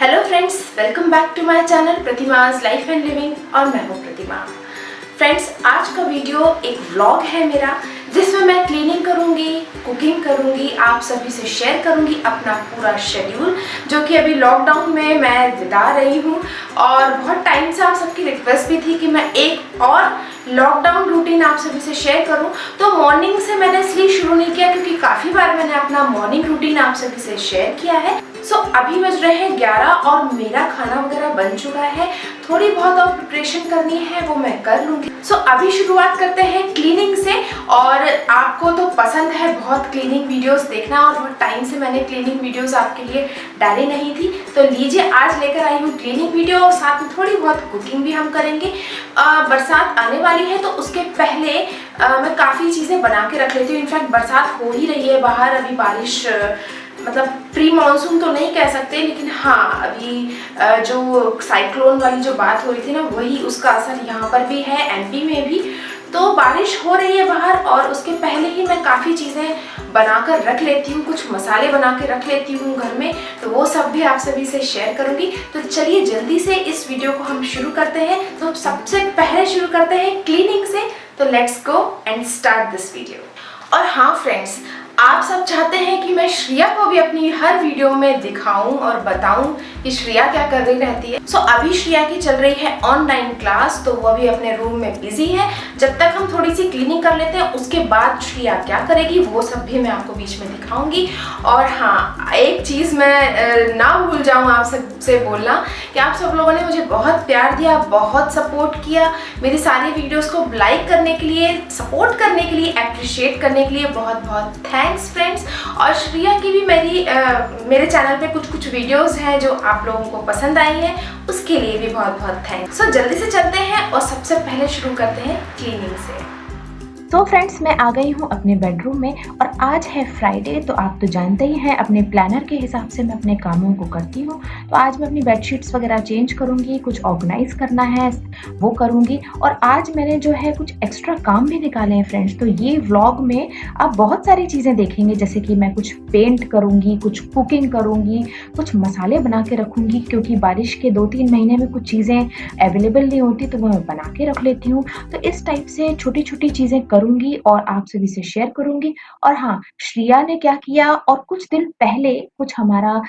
Hello friends, welcome back to my channel Pratima's life and living और मैं हूँ प्रतिमा। Friends, आज का वीडियो एक व्लॉग है मेरा, जिसमें मैं क्लीनिंग करूँगी, कुकिंग करूँगी, आप सभी से शेयर करूँगी अपना पूरा शेड्यूल, जो कि अभी लॉकडाउन में मैं बिता रही हूँ। और बहुत टाइम से आप सबकी रिक्वेस्ट भी थी कि मैं एक और लॉकडाउन रूटीन आप सभी से शेयर करूं। तो मॉर्निंग से मैंने इसलिए शुरू नहीं किया क्योंकि काफ़ी बार मैंने अपना मॉर्निंग रूटीन आप सभी से शेयर किया है। अभी बज रहे हैं 11 और मेरा खाना वगैरह बन चुका है। थोड़ी बहुत और प्रिपरेशन करनी है, वो मैं कर लूँगी। अभी शुरुआत करते हैं क्लीनिंग से। और आपको तो पसंद है बहुत क्लीनिंग वीडियोस देखना, और बहुत टाइम से मैंने क्लीनिंग वीडियोस आपके लिए डाली नहीं थी, तो लीजिए आज लेकर आई हूँ क्लीनिंग वीडियो, और साथ में थोड़ी बहुत कुकिंग भी हम करेंगे। बरसात आने वाली है, तो उसके पहले मैं काफ़ी चीज़ें बना के रख लेती हूँ। इनफैक्ट बरसात हो ही रही है बाहर, अभी बारिश मतलब प्री मानसून तो नहीं कह सकते, लेकिन हाँ अभी जो साइक्लोन वाली जो बात हो रही थी ना, वही उसका असर यहाँ पर भी है, एमपी में भी। तो बारिश हो रही है बाहर, और उसके पहले ही मैं काफ़ी चीज़ें बनाकर रख लेती हूँ, कुछ मसाले बना के रख लेती हूँ घर में, तो वो सब भी आप सभी से शेयर करूँगी। तो चलिए जल्दी से इस वीडियो को हम शुरू करते हैं। तो सबसे पहले शुरू करते हैं क्लीनिंग से, तो let's go and start this video. और हाँ फ्रेंड्स, आप सब चाहते हैं कि मैं श्रेया को भी अपनी हर वीडियो में दिखाऊं और बताऊं कि श्रेया क्या कर रही रहती है। अभी श्रेया की चल रही है ऑनलाइन क्लास, तो वो अभी अपने रूम में बिजी है। जब तक हम थोड़ी सी क्लीनिंग कर लेते हैं, उसके बाद श्रेया क्या करेगी वो सब भी मैं आपको बीच में दिखाऊंगी। और हाँ, एक चीज़ मैं ना भूल जाऊँ आप सबसे बोलना कि आप सब लोगों ने मुझे बहुत प्यार दिया, बहुत सपोर्ट किया। मेरी सारी वीडियोज़ को लाइक करने के लिए, सपोर्ट करने के लिए, अप्रिशिएट करने के लिए बहुत बहुत थैंक्स फ्रेंड्स। और श्रेया की भी मेरे चैनल पे कुछ वीडियोस हैं जो आप लोगों को पसंद आई हैं, उसके लिए भी बहुत बहुत थैंक्स। जल्दी से चलते हैं और सबसे पहले शुरू करते हैं क्लीनिंग से। तो फ्रेंड्स, मैं आ गई हूँ अपने बेडरूम में, और आज है फ्राइडे, तो आप तो जानते ही हैं अपने प्लानर के हिसाब से मैं अपने कामों को करती हूँ। तो आज मैं अपनी बेडशीट्स वगैरह चेंज करूँगी, कुछ ऑर्गेनाइज करना है वो करूँगी। और आज मैंने जो है कुछ एक्स्ट्रा काम भी निकाले हैं फ्रेंड्स। तो ये व्लॉग में आप बहुत सारी चीज़ें देखेंगे, जैसे कि मैं कुछ पेंट करूँगी, कुछ कुकिंग करूँगी, कुछ मसाले बना के रखूँगी, क्योंकि बारिश के 2-3 महीने में कुछ चीज़ें अवेलेबल नहीं होती, तो मैं बना के रख लेती हूँ। तो इस टाइप से छोटी छोटी चीज़ें करूँगी और आप सभी से शेयर करूँगी। और हाँ, श्रेया ने क्या किया, और कुछ दिन पहले कुछ हमारा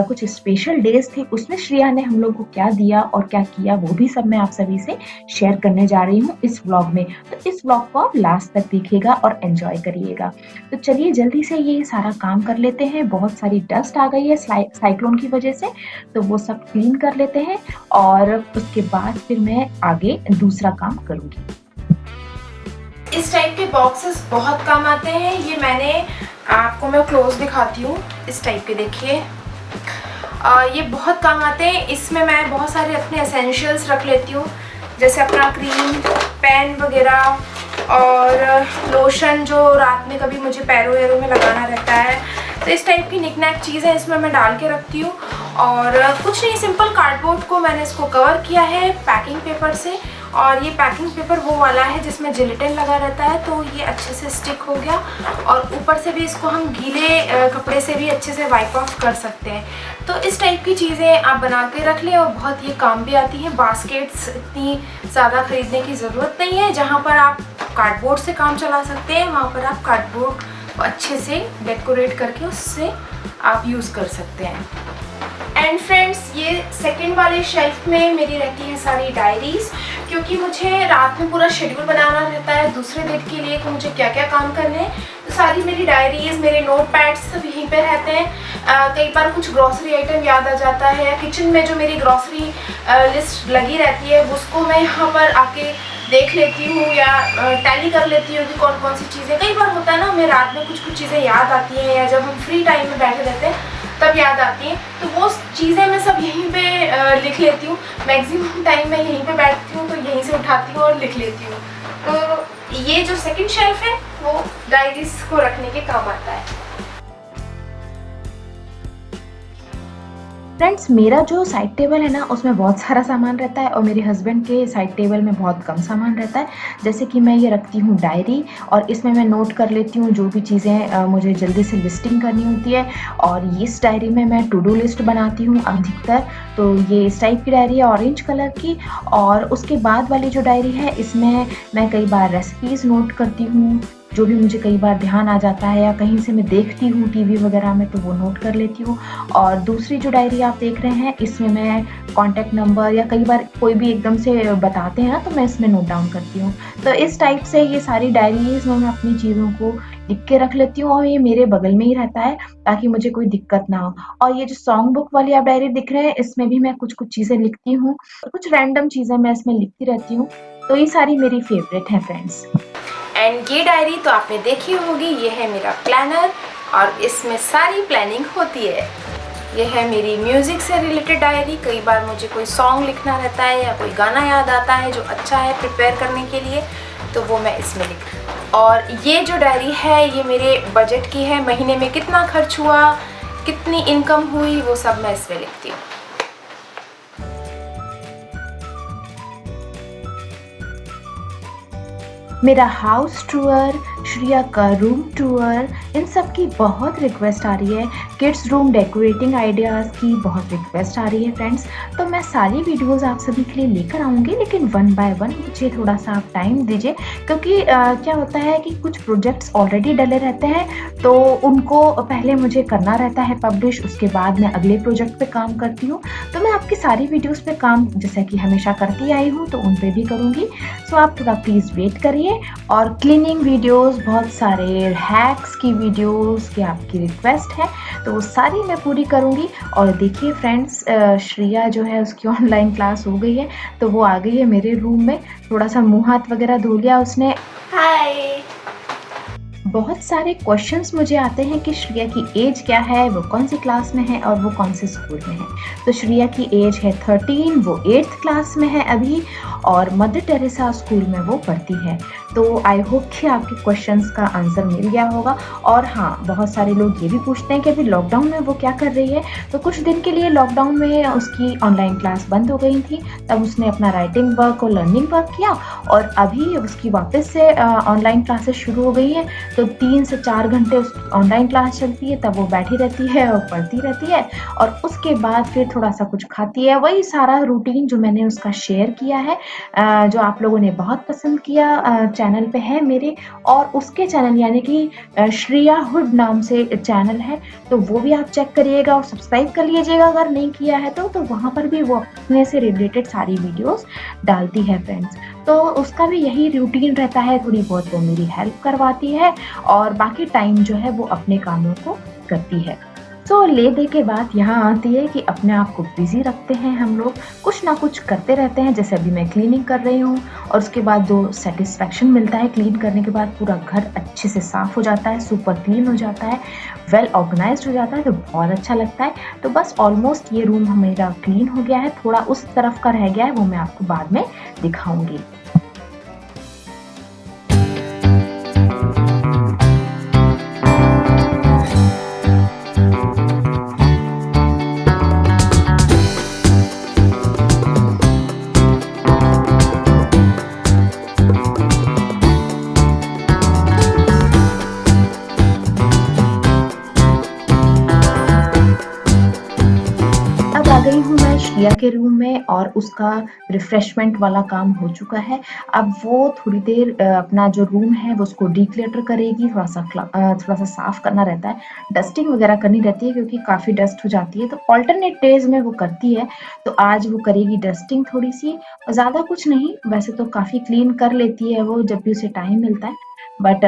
कुछ स्पेशल डेज थे, उसमें श्रेया ने हम लोग को क्या दिया और क्या किया, वो भी सब मैं आप सभी से शेयर करने जा रही हूँ इस व्लॉग में। तो इस व्लॉग को आप लास्ट तक देखिएगा और एंजॉय करिएगा। तो चलिए जल्दी से ये सारा काम कर लेते हैं। बहुत सारी डस्ट आ गई है साइक्लोन की वजह से, तो वो सब क्लीन कर लेते हैं, और उसके बाद फिर मैं आगे दूसरा काम करूँगी। इस टाइप के बॉक्सेस बहुत काम आते हैं। ये मैंने आपको मैं क्लोज दिखाती हूँ, इस टाइप के देखिए। ये बहुत काम आते हैं। इसमें मैं बहुत सारे अपने एसेंशियल्स रख लेती हूँ, जैसे अपना क्रीम, पेन वगैरह, और लोशन जो रात में कभी मुझे पैरों वैरों में लगाना रहता है। तो इस टाइप की निकनैक चीज़ें इसमें मैं डाल के रखती हूँ। और कुछ नहीं, सिंपल कार्डबोर्ड को मैंने इसको कवर किया है पैकिंग पेपर से, और ये पैकिंग पेपर वो वाला है जिसमें जिलेटिन लगा रहता है, तो ये अच्छे से स्टिक हो गया। और ऊपर से भी इसको हम गीले कपड़े से भी अच्छे से वाइप ऑफ कर सकते हैं। तो इस टाइप की चीज़ें आप बना के रख लें, और बहुत ये काम भी आती हैं। बास्केट्स इतनी ज़्यादा ख़रीदने की ज़रूरत नहीं है। जहाँ पर आप कार्डबोर्ड से काम चला सकते हैं, वहाँ पर आप कार्डबोर्ड को अच्छे से डेकोरेट करके उससे आप यूज़ कर सकते हैं। एंड फ्रेंड्स, ये सेकंड वाले शेल्फ में मेरी रहती है सारी डायरीज़, क्योंकि मुझे रात में पूरा शेड्यूल बनाना रहता है दूसरे दिन के लिए कि मुझे क्या क्या काम करने हैं। तो सारी मेरी डायरीज़, मेरे नोट पैड्स सब यहीं पे रहते हैं। कई बार कुछ ग्रॉसरी आइटम याद आ जाता है, किचन में जो मेरी ग्रॉसरी लिस्ट लगी रहती है उसको मैं यहाँ पर आके देख लेती हूँ, या टैली कर लेती हूँ कि कौन कौन सी चीज़ें। कई बार होता है ना, हमें रात में कुछ चीज़ें याद आती हैं, या जब हम फ्री टाइम में बैठे रहते हैं तब याद आती हैं, तो वो चीज़ें मैं सब यहीं पे लिख लेती हूँ। मैक्सिमम टाइम मैं यहीं पे बैठती हूँ, तो यहीं से उठाती हूँ और लिख लेती हूँ। तो ये जो सेकंड शेल्फ है वो डायरीज को रखने के काम आता है। फ्रेंड्स, मेरा जो साइड टेबल है ना उसमें बहुत सारा सामान रहता है और मेरे हस्बैंड के साइड टेबल में बहुत कम सामान रहता है। जैसे कि मैं ये रखती हूँ डायरी और इसमें मैं नोट कर लेती हूँ जो भी चीज़ें मुझे जल्दी से लिस्टिंग करनी होती है, और इस डायरी में मैं टू डू लिस्ट बनाती हूँ अधिकतर। तो ये इस टाइप की डायरी है ऑरेंज कलर की। और उसके बाद वाली जो डायरी है इसमें मैं कई बार रेसिपीज़ नोट करती हूँ, जो भी मुझे कई बार ध्यान आ जाता है या कहीं से मैं देखती हूँ टीवी वगैरह में तो वो नोट कर लेती हूँ। और दूसरी जो डायरी आप देख रहे हैं इसमें मैं कॉन्टैक्ट नंबर या कई बार कोई भी एकदम से बताते हैं ना तो मैं इसमें नोट डाउन करती हूँ। तो इस टाइप से ये सारी डायरीज़ में मैं अपनी चीज़ों को लिख के रख लेती हूँ और ये मेरे बगल में ही रहता है ताकि मुझे कोई दिक्कत ना हो। और ये जो सॉन्ग बुक वाली आप डायरी दिख रहे हैं इसमें भी मैं कुछ-कुछ चीज़ें लिखती हूँ, कुछ रैंडम चीज़ें मैं इसमें लिखती रहती हूँ। तो ये सारी मेरी फ़ेवरेट हैं फ्रेंड्स। एंड ये डायरी तो आपने देखी होगी, ये है मेरा प्लानर और इसमें सारी प्लानिंग होती है। ये है मेरी म्यूज़िक से रिलेटेड डायरी। कई बार मुझे कोई सॉन्ग लिखना रहता है या कोई गाना याद आता है जो अच्छा है प्रिपेयर करने के लिए, तो वो मैं इसमें लिख। और ये जो डायरी है ये मेरे बजट की है, महीने में कितना खर्च हुआ, कितनी इनकम हुई, वो सब मैं इसमें लिखती हूँ। मेरा हाउस टूर, श्रिया का रूम टूर, इन सब की बहुत रिक्वेस्ट आ रही है। किड्स रूम डेकोरेटिंग आइडियाज़ की बहुत रिक्वेस्ट आ रही है फ्रेंड्स। तो मैं सारी वीडियोज़ आप सभी के लिए लेकर आऊँगी, लेकिन वन बाय वन मुझे थोड़ा-सा आप टाइम दीजिए, क्योंकि क्या होता है कि कुछ प्रोजेक्ट्स ऑलरेडी डले रहते हैं, तो उनको पहले मुझे करना रहता है पब्लिश, उसके बाद मैं अगले प्रोजेक्ट पे काम करती हूँ। तो मैं आपकी सारी वीडियोज़ पे काम जैसा कि हमेशा करती आई हूँ, तो उन पे भी करूँगी। सो आप थोड़ा प्लीज़ वेट करिए। और क्लीनिंग वीडियोस, बहुत सारे हैक्स की वीडियोस की आपकी रिक्वेस्ट है, तो वो सारी मैं पूरी करूँगी। और देखिए फ्रेंड्स, श्रिया जो है उसकी ऑनलाइन क्लास हो गई है, तो वो आ गई है मेरे रूम में। थोड़ा-सा मुँह हाथ वगैरह धो लिया उसने। हाय। बहुत सारे क्वेश्चंस मुझे आते हैं कि श्रिया की एज क्या है, वो कौन सी क्लास में है और वो कौन से स्कूल में है। तो श्रिया की एज है 13, वो 8th क्लास में है अभी और मदर टेरेसा स्कूल में वो पढ़ती है। तो आई होप कि आपके क्वेश्चंस का आंसर मिल गया होगा। और हाँ, बहुत सारे लोग ये भी पूछते हैं कि अभी लॉकडाउन में वो क्या कर रही है। तो कुछ दिन के लिए लॉकडाउन में उसकी ऑनलाइन क्लास बंद हो गई थी, तब उसने अपना राइटिंग वर्क और लर्निंग वर्क किया और अभी उसकी वापस से ऑनलाइन क्लासेस शुरू हो गई हैं। तो 3 से 4 घंटे उसकी ऑनलाइन क्लास चलती है, तब वो बैठी रहती है और पढ़ती रहती है और उसके बाद फिर थोड़ा-सा कुछ खाती है। वही सारा रूटीन जो मैंने उसका शेयर किया है, जो आप लोगों ने बहुत पसंद किया, चैनल पे है मेरे। और उसके चैनल यानी कि श्रिया हुड नाम से चैनल है, तो वो भी आप चेक करिएगा और सब्सक्राइब कर लीजिएगा अगर नहीं किया है तो वहाँ पर भी वो अपने से रिलेटेड सारी वीडियोज़ डालती है फ्रेंड्स। तो उसका भी यही रूटीन रहता है, थोड़ी बहुत वो मेरी हेल्प करवाती है और बाकी टाइम जो है वो अपने कामों को करती है। तो ले-दे के बात यहाँ आती है कि अपने आप को बिज़ी रखते हैं हम लोग, कुछ ना कुछ करते रहते हैं। जैसे अभी मैं क्लीनिंग कर रही हूँ और उसके बाद जो सैटिस्फैक्शन मिलता है क्लीन करने के बाद, पूरा घर अच्छे से साफ़ हो जाता है, सुपर क्लीन हो जाता है, वेल ऑर्गनाइज़्ड हो जाता है, तो बहुत अच्छा लगता है। तो बस ऑलमोस्ट ये रूम मेरा क्लीन हो गया है, थोड़ा उस तरफ का रह गया है, वो मैं आपको बाद में दिखाऊँगी। गई हूँ मैं श्रिया के रूम में और उसका रिफ्रेशमेंट वाला काम हो चुका है। अब वो थोड़ी देर अपना जो रूम है वो उसको डिक्लटर करेगी, थोड़ा-सा साफ़ करना रहता है, डस्टिंग वगैरह करनी रहती है क्योंकि काफ़ी डस्ट हो जाती है, तो अल्टरनेट डेज़ में वो करती है। तो आज वो करेगी डस्टिंग थोड़ी-सी, ज़्यादा कुछ नहीं, वैसे तो काफ़ी क्लीन कर लेती है वो जब भी उसे टाइम मिलता है। बट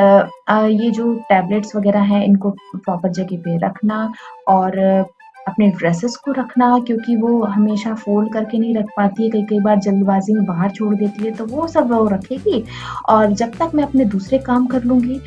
ये जो टैबलेट्स वगैरह हैं इनको प्रॉपर जगह पे रखना और अपने ड्रेसेस को रखना, क्योंकि वो हमेशा फ़ोल्ड करके नहीं रख पाती है, कई-कई बार जल्दबाज़ी में बाहर छोड़ देती है, तो वो सब वो रखेगी। और जब तक मैं अपने दूसरे काम कर लूँगी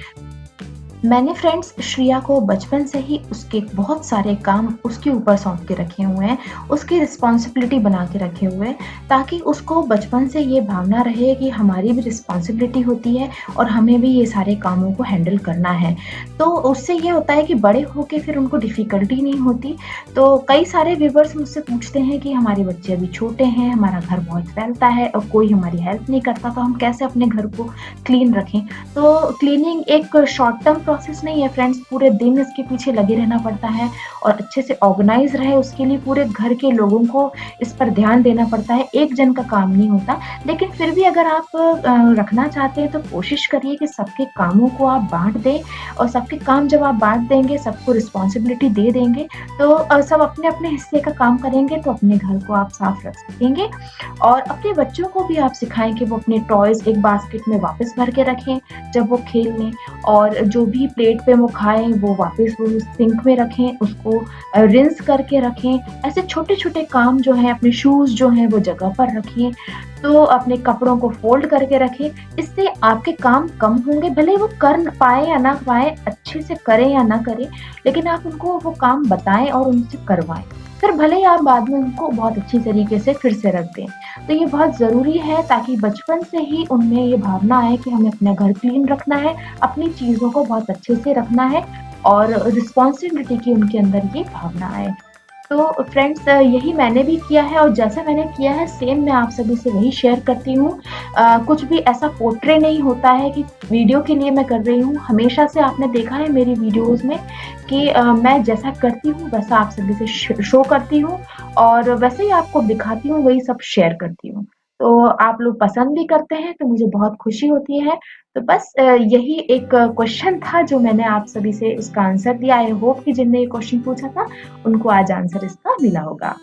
मैंने फ्रेंड्स श्रिया को बचपन से ही उसके बहुत सारे काम उसके ऊपर सौंप के रखे हुए हैं, उसकी रिस्पॉन्सिबिलिटी बना के रखे हुए हैं, ताकि उसको बचपन से ये भावना रहे कि हमारी भी रिस्पॉन्सिबिलिटी होती है और हमें भी ये सारे कामों को हैंडल करना है। तो उससे ये होता है कि बड़े होके फिर उनको डिफ़िकल्टी नहीं होती। तो कई सारे व्यूअर्स मुझसे पूछते हैं कि हमारे बच्चे अभी छोटे हैं, हमारा घर बहुत फैलता है और कोई हमारी हेल्प नहीं करता, तो हम कैसे अपने घर को क्लीन रखें? तो क्लीनिंग एक शॉर्ट टर्म प्रोसेस नहीं है फ्रेंड्स, पूरे दिन इसके पीछे लगे रहना पड़ता है और अच्छे से ऑर्गेनाइज रहे उसके लिए पूरे घर के लोगों को इस पर ध्यान देना पड़ता है। एक जन का काम नहीं होता, लेकिन फिर भी अगर आप रखना चाहते हैं तो कोशिश करिए कि सबके कामों को आप बाँट दें और सबके काम जब आप बाँट देंगे, सबको रिस्पॉन्सिबिलिटी दे देंगे, तो सब अपने-अपने हिस्से का काम करेंगे तो अपने घर को आप साफ रख सकेंगे। और अपने बच्चों को भी आप सिखाएँ कि वो अपने टॉयज़ एक बास्केट में वापस भर के रखें जब वो खेल लें, और जो भी प्लेट पे वो खाएँ वो वापस वो सिंक में रखें, उसको रिंस करके रखें। ऐसे छोटे-छोटे काम जो हैं, अपने शूज़ जो हैं वो जगह पर रखें, तो अपने कपड़ों को फ़ोल्ड करके रखें। इससे आपके काम कम होंगे, भले वो कर न पाएँ या ना पाएँ, अच्छे से करें या ना करें, लेकिन आप उनको वो काम बताएँ और उनसे करवाएँ। फिर भले ही आप बाद में उनको बहुत अच्छी तरीके से फिर से रख दें। तो ये बहुत ज़रूरी है ताकि बचपन से ही उनमें ये भावना आए कि हमें अपना घर क्लीन रखना है, अपनी चीज़ों को बहुत अच्छे से रखना है और रिस्पॉन्सिबिलिटी की उनके अंदर ये भावना आए। तो फ्रेंड्स यही मैंने भी किया है और जैसा मैंने किया है सेम मैं आप सभी से वही शेयर करती हूँ। कुछ भी ऐसा पोर्ट्रे नहीं होता है कि वीडियो के लिए मैं कर रही हूँ। हमेशा से आपने देखा है मेरी वीडियोज़ में कि मैं जैसा करती हूँ वैसा आप सभी से शो करती हूँ और वैसे ही आपको दिखाती हूँ, वही सब शेयर करती हूँ। तो आप लोग पसंद भी करते हैं तो मुझे बहुत खुशी होती है। तो बस यही एक क्वेश्चन था जो मैंने आप सभी से उसका आंसर दिया। आई होप कि जिनने ये क्वेश्चन पूछा था उनको आज आंसर इसका मिला होगा।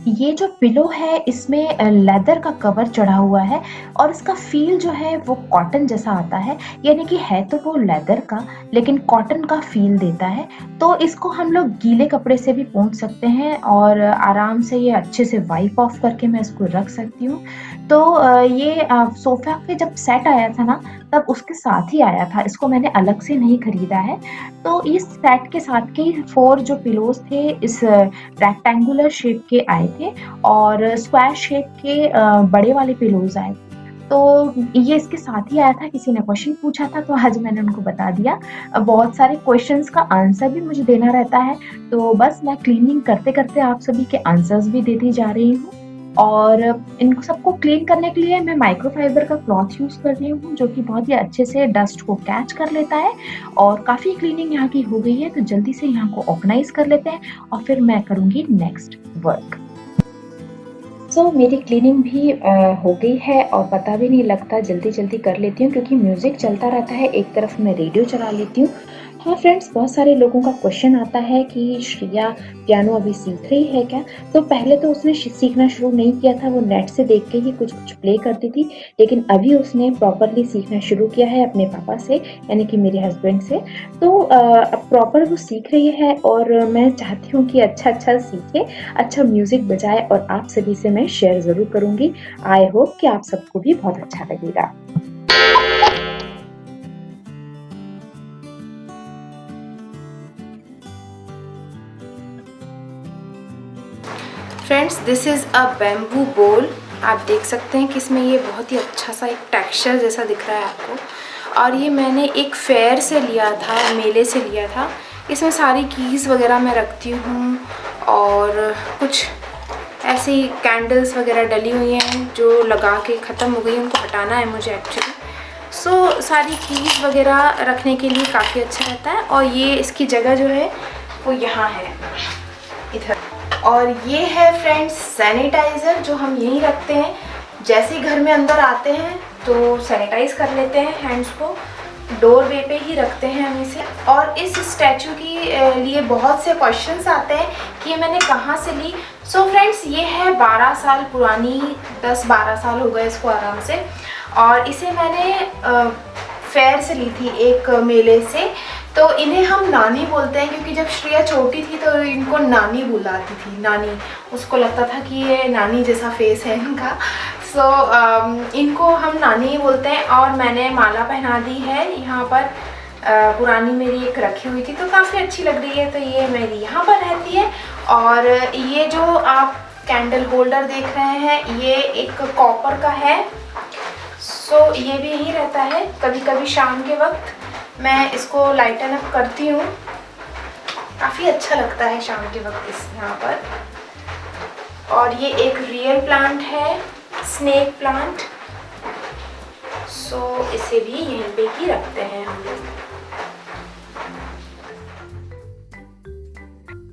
ये जो पिलो है इसमें लेदर का कवर चढ़ा हुआ है और इसका फ़ील जो है वो कॉटन जैसा आता है, यानी कि है तो वो लेदर का लेकिन कॉटन का फ़ील देता है। तो इसको हम लोग गीले कपड़े से भी पोंछ सकते हैं और आराम से ये अच्छे से वाइप ऑफ करके मैं इसको रख सकती हूँ। तो ये सोफ़ा पे जब सेट आया था ना तब उसके साथ ही आया था, इसको मैंने अलग से नहीं खरीदा है। तो इस सेट के साथ के 4 जो पिलोज़ थे इस रेक्टेंगुलर शेप के आए थे और स्क्वायर शेप के बड़े वाले पिलोज़ आए। तो ये इसके साथ ही आया था, किसी ने क्वेश्चन पूछा था तो आज मैंने उनको बता दिया। बहुत सारे क्वेश्चन्स का आंसर भी मुझे देना रहता है, तो बस मैं क्लीनिंग करते-करते आप सभी के आंसर्स भी देती जा रही हूँ। और इनको सबको क्लीन करने के लिए मैं माइक्रोफाइबर का क्लॉथ यूज़ कर रही हूँ, जो कि बहुत ही अच्छे से डस्ट को कैच कर लेता है और काफ़ी क्लीनिंग यहाँ की हो गई है, तो जल्दी से यहाँ को ऑर्गनाइज़ कर लेते हैं और फिर मैं करूँगी नेक्स्ट वर्क। मेरी क्लीनिंग भी हो गई है और पता भी नहीं लगता, जल्दी-जल्दी कर लेती हूँ क्योंकि म्यूज़िक चलता रहता है, एक तरफ मैं रेडियो चला लेती हूँ। हाँ फ्रेंड्स, बहुत सारे लोगों का क्वेश्चन आता है कि श्रिया पियानो अभी सीख रही है क्या? तो पहले तो उसने सीखना शुरू नहीं किया था, वो नेट से देख के ही कुछ-कुछ प्ले करती थी, लेकिन अभी उसने प्रॉपरली सीखना शुरू किया है अपने पापा से, यानी कि मेरे हस्बैंड से। तो अब प्रॉपर वो सीख रही है और मैं चाहती हूँ कि अच्छा-अच्छा सीखे, अच्छा म्यूज़िक बजाए और आप सभी से मैं शेयर ज़रूर करूँगी। आई होप कि आप सबको भी बहुत अच्छा लगेगा। Friends, this is a bamboo बोल। आप देख सकते हैं कि इसमें ये बहुत ही अच्छा सा एक टेक्सचर जैसा दिख रहा है आपको, और ये मैंने एक फेयर से लिया था, मेले से लिया था। इसमें सारी कीज़ वगैरह मैं रखती हूँ और कुछ ऐसी कैंडल्स वगैरह डली हुई हैं जो लगा के ख़त्म हो गई, उनको हटाना है मुझे एक्चुअली। सो सारी कीज़ वगैरह रखने के लिए काफ़ी अच्छा रहता है। और ये इसकी जगह जो है वो यहाँ है, इधर। और ये है फ्रेंड्स सैनिटाइज़र, जो हम यहीं रखते हैं। जैसे ही घर में अंदर आते हैं तो सैनिटाइज़ कर लेते हैं हैंड्स को, डोरवे पे ही रखते हैं हम इसे। और इस स्टैचू की लिए बहुत से क्वेश्चंस आते हैं कि ये मैंने कहाँ से ली। सो फ्रेंड्स, ये है 12 साल पुरानी, 10-12 साल हो गए इसको आराम से। और इसे मैंने फेयर से ली थी, एक मेले से। तो इन्हें हम नानी बोलते हैं क्योंकि जब श्रिया छोटी थी तो इनको नानी बुलाती थी, नानी। उसको लगता था कि ये नानी जैसा फेस है इनका। इनको हम नानी बोलते हैं और मैंने माला पहना दी है यहाँ पर। पुरानी मेरी एक रखी हुई थी तो काफ़ी अच्छी लग रही है, तो ये मेरी यहाँ पर रहती है। और ये जो आप कैंडल होल्डर देख रहे हैं ये एक कॉपर का है। ये भी यहीं रहता है। कभी कभी शाम के वक्त मैं इसको लाइटन अप करती हूँ, काफ़ी अच्छा लगता है शाम के वक्त इस यहाँ पर। और ये एक रियल प्लांट है, स्नेक प्लांट। इसे भी यहीं पे ही रखते हैं हम लोग।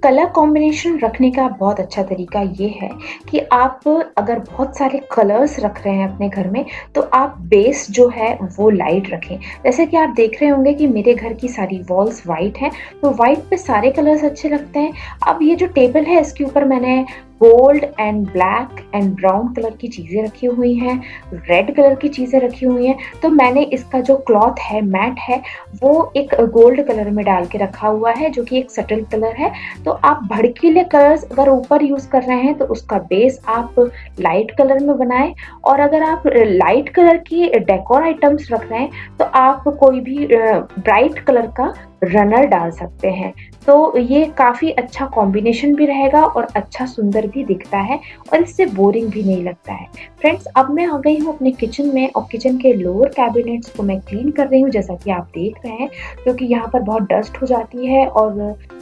कलर कॉम्बिनेशन रखने का बहुत अच्छा तरीका ये है कि आप अगर बहुत सारे कलर्स रख रहे हैं अपने घर में तो आप बेस जो है वो लाइट रखें। जैसे कि आप देख रहे होंगे कि मेरे घर की सारी वॉल्स वाइट हैं, तो वाइट पे सारे कलर्स अच्छे लगते हैं। अब ये जो टेबल है इसके ऊपर मैंने gold and black and brown colour की चीज़ें रखी हुई हैं, रेड कलर की चीज़ें रखी हुई हैं। तो मैंने इसका जो क्लॉथ है, मैट है, वो एक गोल्ड कलर में डाल के रखा हुआ है जो कि एक सटल कलर है। तो आप भड़कीले कलर्स अगर ऊपर यूज़ कर रहे हैं तो उसका बेस आप लाइट कलर में बनाएं। और अगर आप लाइट कलर की डेकोर आइटम्स रख रहे हैं तो आप कोई भी ब्राइट कलर का रनर डाल सकते हैं। तो ये काफ़ी अच्छा कॉम्बिनेशन भी रहेगा और अच्छा सुंदर भी दिखता है और इससे बोरिंग भी नहीं लगता है। फ्रेंड्स, अब मैं आ गई हूँ अपने किचन में और किचन के लोअर कैबिनेट्स को मैं क्लीन कर रही हूँ, जैसा कि आप देख रहे हैं, क्योंकि यहाँ पर बहुत डस्ट हो जाती है और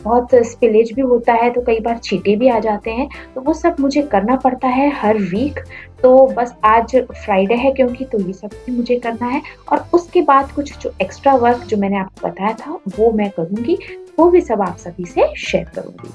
बहुत स्पिलेज भी होता है, तो कई बार छींटे भी आ जाते हैं। तो वो सब मुझे करना पड़ता है हर वीक। तो बस आज फ्राइडे है क्योंकि, तो ये सब भी मुझे करना है। और उसके बाद कुछ जो एक्स्ट्रा वर्क जो मैंने आपको बताया था वो मैं करूँगी, वो भी सब आप सभी से शेयर करूँगी।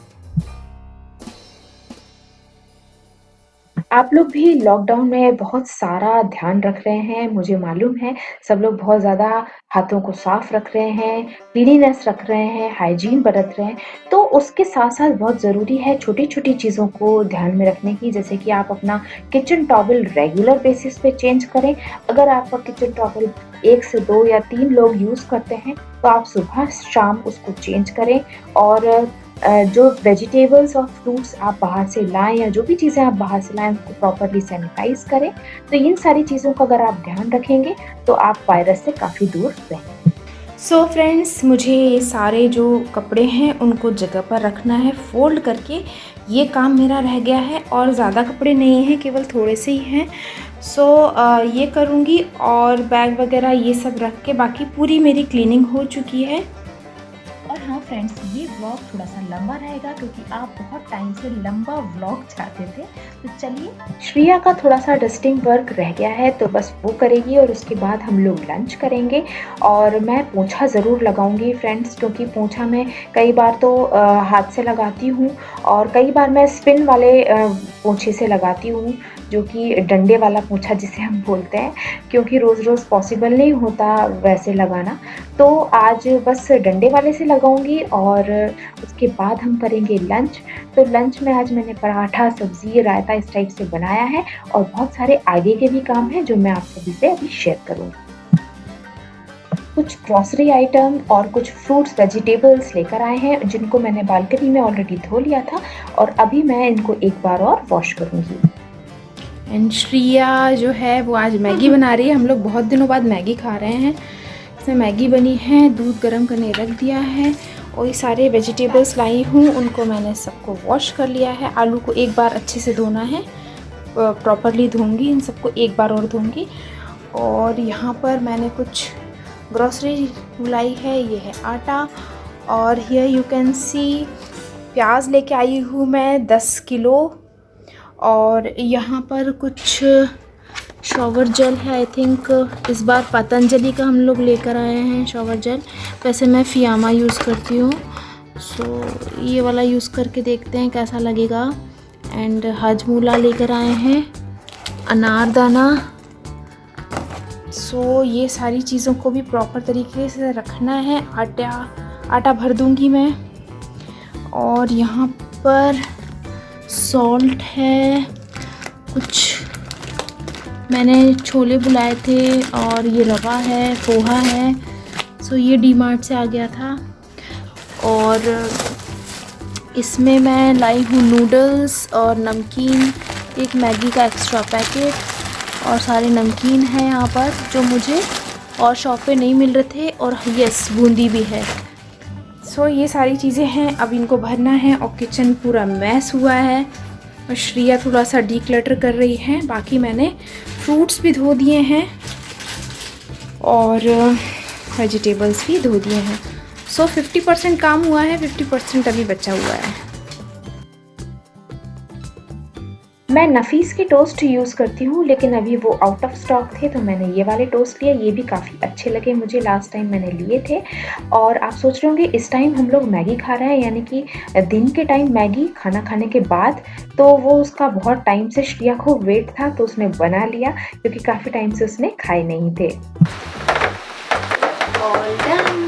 आप लोग भी लॉकडाउन में बहुत सारा ध्यान रख रहे हैं, मुझे मालूम है। सब लोग बहुत ज़्यादा हाथों को साफ रख रहे हैं, क्लीनिनेस रख रहे हैं, हाइजीन बरत रहे हैं। तो उसके साथ-साथ बहुत ज़रूरी है छोटी-छोटी चीज़ों को ध्यान में रखने की, जैसे कि आप अपना किचन टॉवल रेगुलर बेसिस पे चेंज करें। अगर आपका किचन टॉवल 1 से 2 या 3 लोग यूज़ करते हैं, तो आप सुबह-शाम उसको चेंज करें। और जो वेजिटेबल्स और फ्रूट्स आप बाहर से लाएँ या जो भी चीज़ें आप बाहर से लाएँ उसको प्रॉपर्ली सैनिटाइज़ करें। तो इन सारी चीज़ों का अगर आप ध्यान रखेंगे तो आप वायरस से काफ़ी दूर रहेंगे। फ्रेंड्स, मुझे ये सारे जो कपड़े हैं उनको जगह पर रखना है फोल्ड करके। ये काम मेरा रह गया है और ज़्यादा कपड़े नहीं हैं, केवल थोड़े से ही हैं। ये करूँगी और बैग वगैरह ये सब रख के बाकी पूरी मेरी क्लीनिंग हो चुकी है। और हाँ फ्रेंड्स, ये व्लॉग थोड़ा सा लंबा रहेगा क्योंकि आप बहुत टाइम से लंबा व्लॉग चाहते थे। तो चलिए, श्रिया का थोड़ा सा डस्टिंग वर्क रह गया है तो बस वो करेगी और उसके बाद हम लोग लंच करेंगे। और मैं पोंछा ज़रूर लगाऊंगी फ्रेंड्स, क्योंकि पोंछा मैं कई बार तो हाथ से लगाती हूँ और कई बार मैं स्पिन वाले पोंछे से लगाती हूँ, जो कि डंडे वाला पोंछा जिसे हम बोलते हैं, क्योंकि रोज़ रोज़ पॉसिबल नहीं होता वैसे लगाना। तो आज बस डंडे वाले से लगाऊंगी और उसके बाद हम करेंगे लंच। तो लंच में आज मैंने पराठा, सब्ज़ी, रायता इस टाइप से बनाया है और बहुत सारे आगे के भी काम हैं जो मैं आप सभी से अभी शेयर करूँगी। कुछ ग्रॉसरी आइटम और कुछ फ्रूट्स, वेजिटेबल्स लेकर आए हैं जिनको मैंने बालकनी में ऑलरेडी धो लिया था और अभी मैं इनको एक बार और वॉश करूँगी। एंड श्रिया जो है वो आज मैगी बना रही है। हम लोग बहुत दिनों बाद मैगी खा रहे हैं। इसमें मैगी बनी है, दूध गर्म करने रख दिया है और ये सारे वेजिटेबल्स लाई हूँ, उनको मैंने सबको वॉश कर लिया है। आलू को एक बार अच्छे से धोना है, प्रॉपरली धोऊंगी, इन सबको एक बार और धोऊंगी। और यहाँ पर मैंने कुछ ग्रॉसरी लाई है, ये है आटा। और हियर यू कैन सी प्याज लेके आई हूँ मैं 10 किलो। और यहाँ पर कुछ शॉवर जेल है, आई थिंक इस बार पतंजलि का हम लोग लेकर आए हैं शॉवर जेल। वैसे मैं फियामा यूज़ करती हूँ, ये वाला यूज़ करके देखते हैं कैसा लगेगा। एंड हजमूला लेकर आए हैं, अनारदाना। ये सारी चीज़ों को भी प्रॉपर तरीके से रखना है। आटा भर दूँगी मैं। और यहाँ पर सॉल्ट है, कुछ मैंने छोले बुलाए थे और ये रवा है, पोहा है। ये डीमार्ट से आ गया था। और इसमें मैं लाई हूँ नूडल्स और नमकीन, एक मैगी का एक्स्ट्रा पैकेट और सारे नमकीन हैं यहाँ पर जो मुझे और शॉप पे नहीं मिल रहे थे, और यस बूंदी भी है। सो ये सारी चीज़ें हैं, अब इनको भरना है। और किचन पूरा मैस हुआ है और श्रिया थोड़ा सा डीक्लटर कर रही है। बाकी मैंने फ्रूट्स भी धो दिए हैं और वेजिटेबल्स भी धो दिए हैं। सो 50% काम हुआ है, 50% अभी बचा हुआ है। मैं नफीस के टोस्ट यूज़ करती हूँ, लेकिन अभी वो आउट ऑफ स्टॉक थे तो मैंने ये वाले टोस्ट लिए। ये भी काफ़ी अच्छे लगे मुझे, लास्ट टाइम मैंने लिए थे। और आप सोच रहे होंगे इस टाइम हम लोग मैगी खा रहे हैं, यानी कि दिन के टाइम मैगी खाना खाने के बाद। तो वो उसका बहुत टाइम से श्रिया को वेट था तो उसने बना लिया, क्योंकि काफ़ी टाइम से उसने खाए नहीं थे। All done.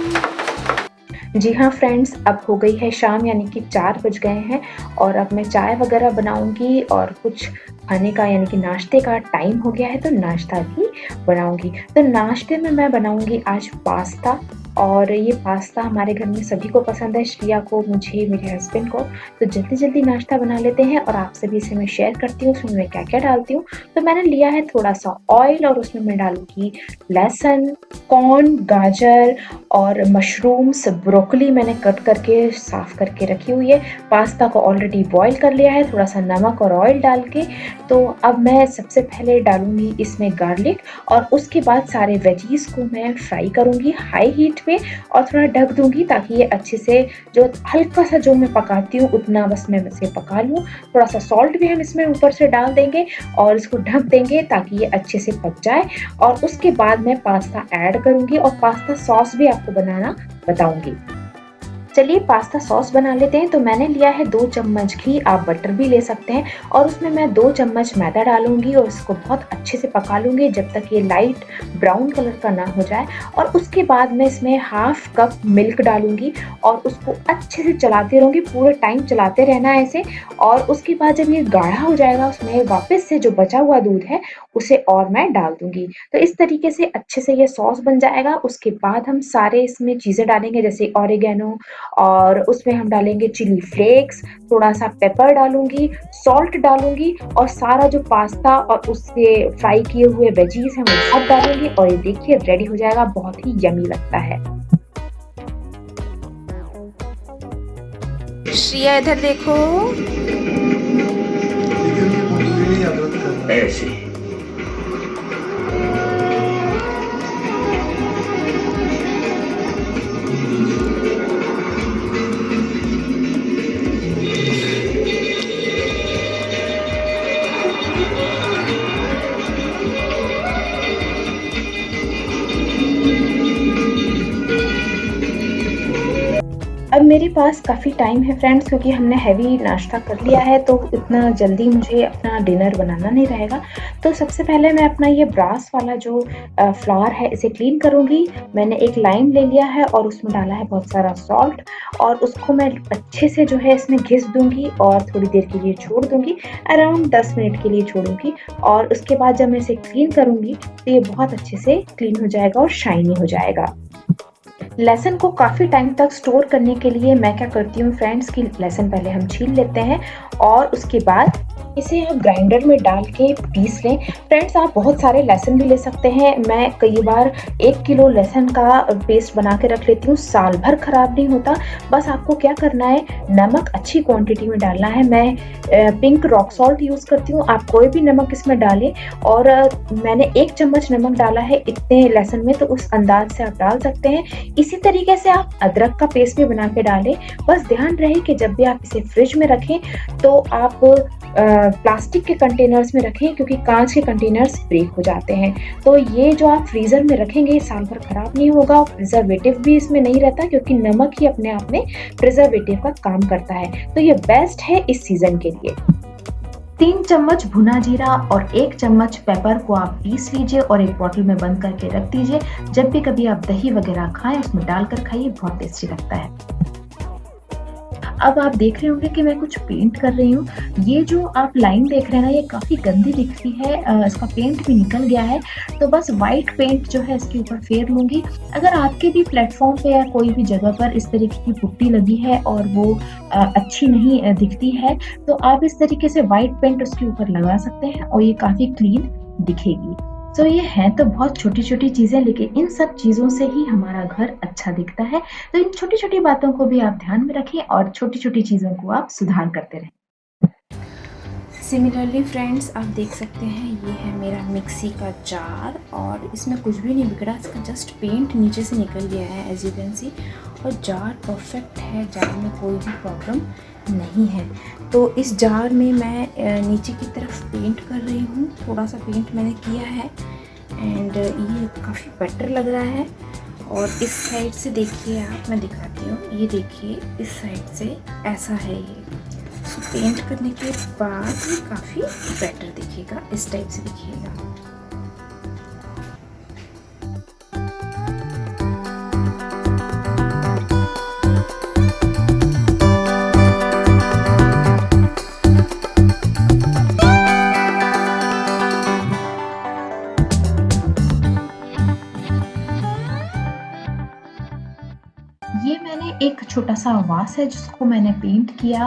जी हाँ फ्रेंड्स, अब हो गई है शाम, यानी कि 4 बज गए हैं और अब मैं चाय वगैरह बनाऊंगी और कुछ खाने का यानी कि नाश्ते का टाइम हो गया है तो नाश्ता भी बनाऊंगी। तो नाश्ते में मैं बनाऊंगी आज पास्ता, और ये पास्ता हमारे घर में सभी को पसंद है, श्रिया को, मुझे, मेरे हस्बैंड को। तो जल्दी जल्दी नाश्ता बना लेते हैं और आपसे भी इसे मैं शेयर करती हूँ उसमें मैं क्या क्या डालती हूँ। तो मैंने लिया है थोड़ा सा ऑयल और उसमें मैं डालूंगी लहसुन, कॉर्न, गाजर और मशरूम्स, ब्रोकली मैंने कट करके साफ करके रखी हुई है। पास्ता को ऑलरेडी बॉईल कर लिया है थोड़ा सा नमक और ऑयल डाल के। तो अब मैं सबसे पहले डालूंगी इसमें गार्लिक और उसके बाद सारे वेजीज को मैं फ्राई करूंगी हाई हीट पे और थोड़ा ढक दूंगी ताकि ये अच्छे से, जो हल्का सा जो मैं पकाती हूँ उतना बस मैं इसे पका लूँ। थोड़ा सा सॉल्ट भी हम इसमें ऊपर से डाल देंगे और इसको ढक देंगे ताकि ये अच्छे से पक जाए। और उसके बाद मैं पास्ता ऐड करूंगी और पास्ता सॉस भी आपको बनाना बताऊंगी। चलिए पास्ता सॉस बना लेते हैं। तो मैंने लिया है 2 चम्मच घी, आप बटर भी ले सकते हैं, और उसमें मैं 2 चम्मच मैदा डालूंगी और इसको बहुत अच्छे से पका लूंगी जब तक ये लाइट ब्राउन कलर का ना हो जाए। और उसके बाद मैं इसमें हाफ कप मिल्क डालूंगी और उसको अच्छे से चलाते रहूंगी, पूरे टाइम चलाते रहना है ऐसे। और उसके बाद जब ये गाढ़ा हो जाएगा उसमें वापस से जो बचा हुआ दूध है उसे और मैं डाल दूंगी। तो इस तरीके से अच्छे से ये सॉस बन जाएगा। उसके बाद हम सारे इसमें चीज़ें डालेंगे, जैसे ऑरिगेनो, और उसमें हम डालेंगे चिली फ्लेक्स, थोड़ा सा पेपर डालूंगी, सॉल्ट डालूंगी और सारा जो पास्ता और उससे फ्राई किए हुए वेजीज हैं वो सब डालूंगी। और ये देखिए रेडी हो जाएगा, बहुत ही यमी लगता है। श्रिया इधर देखो, ऐसे अब मेरे पास काफ़ी टाइम है फ्रेंड्स, क्योंकि हमने हैवी नाश्ता कर लिया है तो इतना जल्दी मुझे अपना डिनर बनाना नहीं रहेगा। तो सबसे पहले मैं अपना ये ब्रास वाला जो फ्लावर है इसे क्लीन करूँगी। मैंने एक लाइम ले लिया है और उसमें डाला है बहुत सारा सॉल्ट और उसको मैं अच्छे से जो है इसमें घिस दूँगी और थोड़ी देर के लिए छोड़ दूँगी, अराउंड 10 मिनट के लिए छोड़ूँगी। और उसके बाद जब मैं इसे क्लीन करूँगी तो ये बहुत अच्छे से क्लीन हो जाएगा और शाइनी हो जाएगा। लहसुन को काफ़ी टाइम तक स्टोर करने के लिए मैं क्या करती हूँ फ्रेंड्स कि लहसुन पहले हम छील लेते हैं और उसके बाद इसे हम ग्राइंडर में डाल के पीस लें। फ्रेंड्स आप बहुत सारे लहसुन भी ले सकते हैं। मैं कई बार 1 किलो लहसुन का पेस्ट बना के रख लेती हूँ, साल भर खराब नहीं होता। बस आपको क्या करना है, नमक अच्छी क्वांटिटी में डालना है। मैं पिंक रॉक सॉल्ट यूज़ करती हूँ, आप कोई भी नमक इसमें डालें। और मैंने 1 चम्मच नमक डाला है इतने लहसुन में, तो उस अंदाज से आप डाल सकते हैं। इसी तरीके से आप अदरक का पेस्ट भी बना के डालें। बस ध्यान रहे कि जब भी आप इसे फ्रिज में रखें तो आप प्लास्टिक के कंटेनर्स में रखें, क्योंकि कांच के कंटेनर्स ब्रेक हो जाते हैं। तो ये जो आप फ्रीज़र में रखेंगे साल भर खराब नहीं होगा। प्रिजर्वेटिव भी इसमें नहीं रहता, क्योंकि नमक ही अपने आप में प्रिजर्वेटिव का काम करता है। तो ये बेस्ट है इस सीजन के लिए। 3 चम्मच भुना जीरा और 1 चम्मच पेपर को आप पीस लीजिए और एक बॉटल में बंद करके रख दीजिए। जब भी कभी आप दही वगैरह खाएं उसमें डालकर खाइए, बहुत टेस्टी लगता है। अब आप देख रहे होंगे कि मैं कुछ पेंट कर रही हूँ। ये जो आप लाइन देख रहे हैं ना, ये काफ़ी गंदी दिखती है, इसका पेंट भी निकल गया है। तो बस वाइट पेंट जो है इसके ऊपर फेर लूँगी। अगर आपके भी प्लेटफॉर्म पे या कोई भी जगह पर इस तरीके की पुट्टी लगी है और वो अच्छी नहीं दिखती है, तो आप इस तरीके से वाइट पेंट उसके ऊपर लगा सकते हैं और ये काफ़ी क्लीन दिखेगी। तो ये हैं तो बहुत छोटी-छोटी चीज़ें, लेकिन इन सब चीज़ों से ही हमारा घर अच्छा दिखता है। तो इन छोटी-छोटी बातों को भी आप ध्यान में रखें और छोटी-छोटी चीज़ों को आप सुधार करते रहें। सिमिलरली फ्रेंड्स, आप देख सकते हैं ये है मेरा मिक्सी का जार और इसमें कुछ भी नहीं बिगड़ा, इसका जस्ट पेंट नीचे से निकल गया है एज यू कैन सी। और जार परफेक्ट है, जार में कोई भी प्रॉब्लम नहीं है। तो इस जार में मैं नीचे की तरफ पेंट कर रही हूँ, थोड़ा सा पेंट मैंने किया है एंड ये काफ़ी बेटर लग रहा है। और इस साइड से देखिए आप, मैं दिखाती हूँ, ये देखिए इस साइड से ऐसा है ये। तो पेंट करने के बाद ये काफ़ी बेटर दिखेगा, इस टाइप से दिखेगा। ये मैंने एक छोटा-सा वास है जिसको मैंने पेंट किया।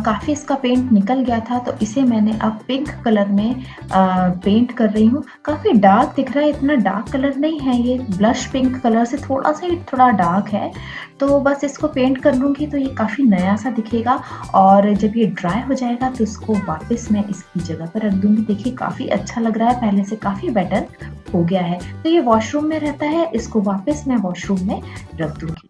काफ़ी इसका पेंट निकल गया था, तो इसे मैंने अब पिंक कलर में पेंट कर रही हूँ। काफ़ी डार्क दिख रहा है, इतना डार्क कलर नहीं है ये, ब्लश पिंक कलर से थोड़ा-सा ही थोड़ा डार्क है। तो बस इसको पेंट कर लूँगी तो ये काफ़ी नया-सा दिखेगा और जब ये ड्राई हो जाएगा तो इसको वापस मैं इसकी जगह पर रख दूँगी। देखिए काफ़ी अच्छा लग रहा है, पहले से काफ़ी बेटर हो गया है। तो ये वॉशरूम में रहता है, इसको वापस मैं वॉशरूम में रख दूँगी।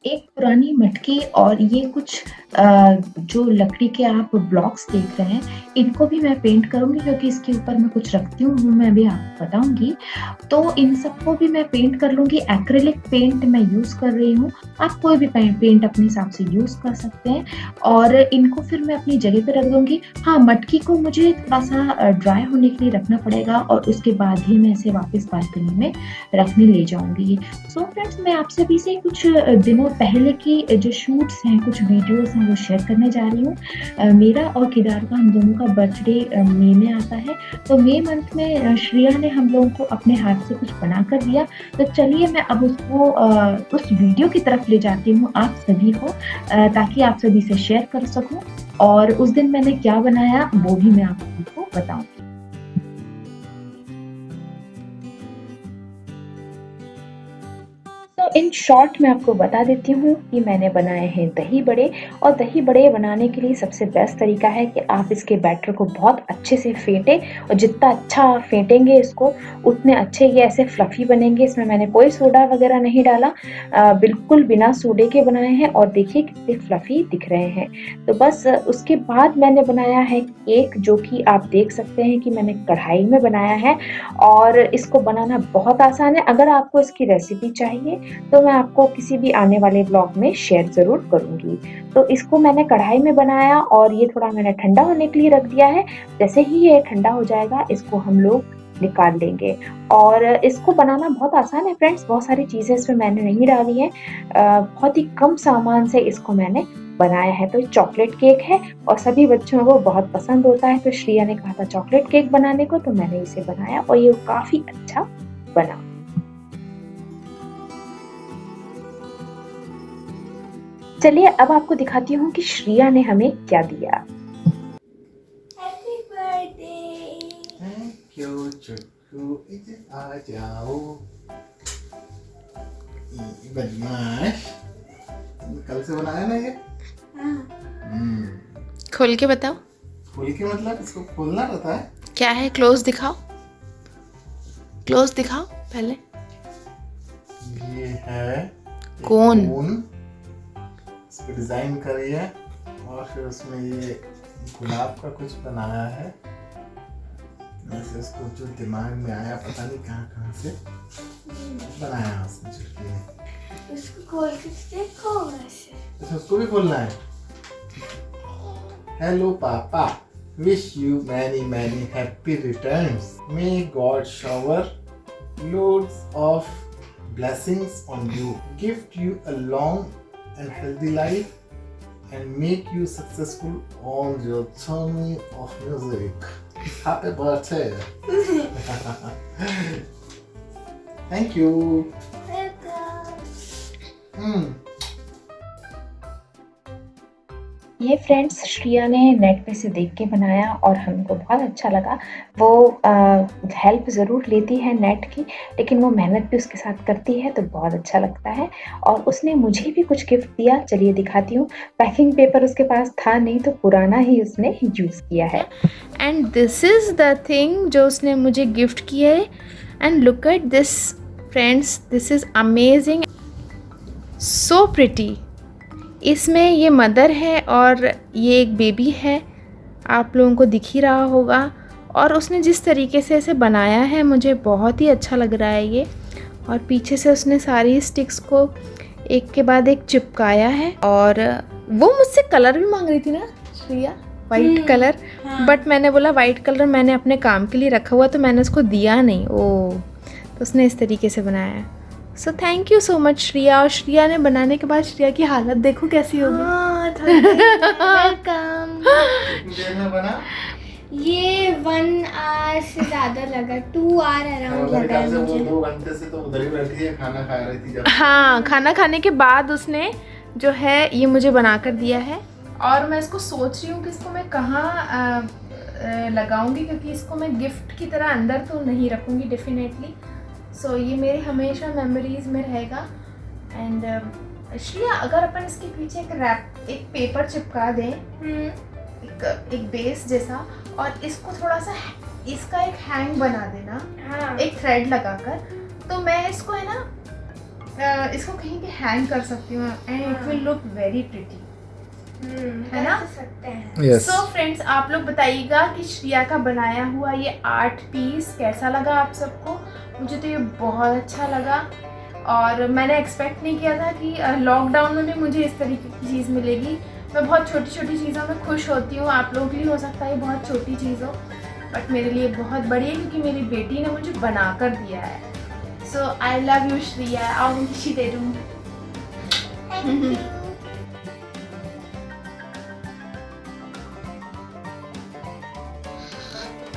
एक पुरानी मटकी और ये कुछ जो लकड़ी के आप ब्लॉक्स देख रहे हैं, इनको भी मैं पेंट करूँगी क्योंकि इसके ऊपर मैं कुछ रखती हूँ, वो मैं अभी आपको बताऊँगी। तो इन सबको भी मैं पेंट कर लूँगी, एक्रिलिक पेंट मैं यूज़ कर रही हूँ। आप कोई भी पेंट अपने हिसाब से यूज़ कर सकते हैं और इनको फिर मैं अपनी जगह पे रख दूँगी। हाँ, मटकी को मुझे थोड़ा-सा ड्राई होने के लिए रखना पड़ेगा और उसके बाद ही मैं इसे वापस बालकनी में रखने ले जाऊँगी। सो फ्रेंड्स, मैं आप सभी से कुछ दिनों पहले की जो शूट्स हैं, कुछ वीडियोज़ हैं, वो शेयर करने जा रही हूँ। मेरा और केदार का, हम दोनों का बर्थडे मई में आता है, तो मई मंथ में श्रेया ने हम लोगों को अपने हाथ से कुछ बना कर दिया। तो चलिए मैं अब उसको उस वीडियो की तरफ ले जाती हूँ आप सभी को, ताकि आप सभी से शेयर कर सकूँ और उस दिन मैंने क्या बनाया वो भी मैं आप सभी को बताऊँगी। तो इन शॉर्ट मैं आपको बता देती हूँ कि मैंने बनाए हैं दही बड़े, और दही बड़े बनाने के लिए सबसे बेस्ट तरीका है कि आप इसके बैटर को बहुत अच्छे से फेंटें, और जितना अच्छा आप फेंटेंगे इसको उतने अच्छे ये ऐसे फ्लफ़ी बनेंगे। इसमें मैंने कोई सोडा वगैरह नहीं डाला, बिल्कुल बिना सोडे के बनाए हैं और देखिए कितने फ्लफ़ी दिख रहे हैं। तो बस उसके बाद मैंने बनाया है केक, जो कि आप देख सकते हैं कि मैंने कढ़ाई में बनाया है और इसको बनाना बहुत आसान है। अगर आपको इसकी रेसिपी चाहिए तो मैं आपको किसी भी आने वाले ब्लॉग में शेयर ज़रूर करूँगी। तो इसको मैंने कढ़ाई में बनाया और ये थोड़ा मैंने ठंडा होने के लिए रख दिया है। जैसे ही ये ठंडा हो जाएगा इसको हम लोग निकाल लेंगे। और इसको बनाना बहुत आसान है फ्रेंड्स, बहुत सारी चीज़ें इसमें मैंने नहीं डाली हैं। बहुत ही कम सामान से इसको मैंने बनाया है। तो चॉकलेट केक है और सभी बच्चों को बहुत पसंद होता है, तो श्रेया ने कहा था चॉकलेट केक बनाने को, तो मैंने इसे बनाया और ये काफ़ी अच्छा बना। चलिए अब आपको दिखाती हूँ कि श्रेया ने हमें क्या दिया। Happy birthday. थैंक यू चुट्टू, इधर आ जाओ। ये बदमाश, कल से बनाया ना ये? खोल के बताओ खोल के मतलब इसको खोलना रहता है? क्या है, क्लोज दिखाओ, क्लोज दिखाओ पहले। ये है कोन। इसको डिजाइन करी है और फिर उसमें ये गुलाब का कुछ बनाया है। वैसे उसको जो दिमाग में आया पता नहीं कहाँ से बनाया उसने चुटकी ने। उसको खोल के देखो वैसे। अच्छा, उसको भी खोलना है? Hello, Papa. Wish you many happy returns. May God shower loads of blessings on you, gift you a long and healthy life, and make you successful on your journey of music. Happy birthday. Thank you. ये friends Shriya ने net पे से देख के बनाया और हमको बहुत अच्छा लगा। वो हेल्प ज़रूर लेती है नेट की, लेकिन वो मेहनत भी उसके साथ करती है तो बहुत अच्छा लगता है। और उसने मुझे भी कुछ गिफ्ट दिया, चलिए दिखाती हूँ। पैकिंग पेपर उसके पास था नहीं तो पुराना ही उसने यूज़ किया है। And this is the thing जो उसने मुझे गिफ्ट किया है। And look at this friends, this is amazing, so pretty. इसमें ये मदर है और ये एक बेबी है, आप लोगों को दिख ही रहा होगा। और उसने जिस तरीके से इसे बनाया है मुझे बहुत ही अच्छा लग रहा है ये। और पीछे से उसने सारी स्टिक्स को एक के बाद एक चिपकाया है। और वो मुझसे कलर भी मांग रही थी ना श्रिया, वाइट कलर। बट मैंने बोला वाइट कलर मैंने अपने काम के लिए रखा हुआ तो मैंने उसको दिया नहीं। तो उसने इस तरीके से बनाया है। So thank you so much Shriya. और श्रिया ने बनाने के बाद श्रिया की हालत देखो कैसी होगी। वेलकम। देर में बना? ये 1 आवर से ज़्यादा लगा, 2 आवर अराउंड लगा है वो मुझे। 2 घंटे से तो उधर ही बैठी है, खाना खा रही थी जब। हाँ, खाना खाने के बाद उसने जो है ये मुझे बना कर दिया है। और मैं इसको सोच रही हूँ कि इसको मैं कहाँ लगाऊंगी, क्योंकि इसको मैं गिफ्ट की तरह अंदर तो नहीं रखूँगी डेफिनेटली। सो ये मेरी हमेशा मेमोरीज में रहेगा। एंड श्रिया, अगर अपन इसके पीछे एक पेपर चिपका दें, एक बेस जैसा, और इसको थोड़ा सा इसका एक हैंग बना देना, हाँ। एक थ्रेड लगाकर, तो मैं इसको है ना इसको कहीं पे हैंग कर सकती हूँ and it will look very pretty, है ना? कर सकते हैं। Yes. सो फ्रेंड्स, आप लोग बताइएगा कि श्रिया का बनाया हुआ ये आर्ट पीस कैसा लगा आप सबको। मुझे तो ये बहुत अच्छा लगा और मैंने एक्सपेक्ट नहीं किया था कि लॉकडाउन में भी मुझे इस तरीके की चीज़ मिलेगी। मैं बहुत छोटी छोटी चीज़ों में खुश होती हूँ, आप लोगों के लिए हो सकता है बहुत छोटी चीज़ हो, बट मेरे लिए बहुत बड़ी है क्योंकि मेरी बेटी ने मुझे बना कर दिया है। सो आई लव यू श्रिया। आओ मैं खुशी दे दूँ।